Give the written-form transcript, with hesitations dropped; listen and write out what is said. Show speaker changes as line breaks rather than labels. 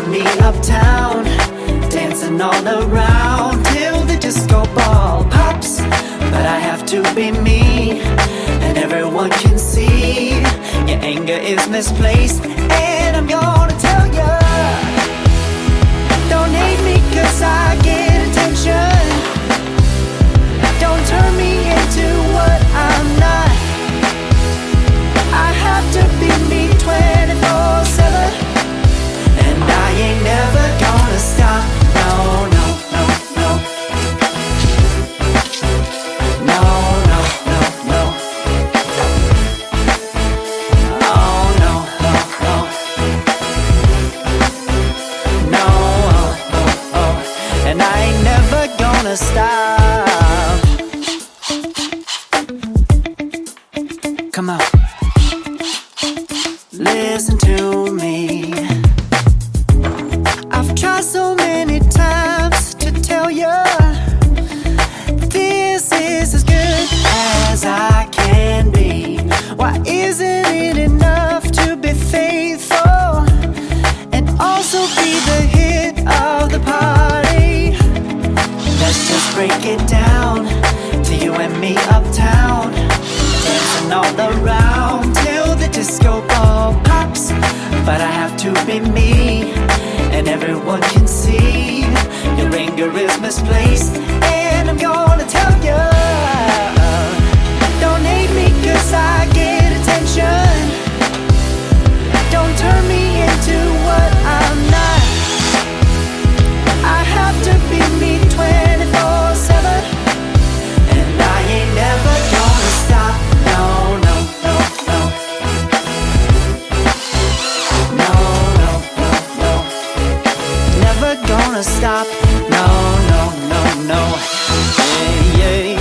and me uptown, dancing all around till the disco ball pops. But I have to be me, and everyone can see your anger is misplaced. And I'm gonna tell ya, don't hate me 'cause I get attention. Don't turn me into what I'm not. I have to be me 24/7, and I ain't never gonna stop. No, no, no, no. No, no, no, no. Oh, no, no, no. No, oh, oh, oh. And I ain't never gonna stop. Come on. Listen to me. I've tried so many times to tell you this is as good as I can be. Why isn't it enough to be faithful and also be the hit of the party? Let's just break it down to you and me uptown, dancing all around till the disco ball pops. But I have to be me, and everyone can see your anger is misplaced. And I'm gonna tell you, don't hate me 'cause I get attention. Don't turn me into what I'm not. I have to be me 24/7, and I ain't never gonna stop. No, no, no, no. No, no, no, no. Never gonna stop. No, no, no, no. Yeah, yeah.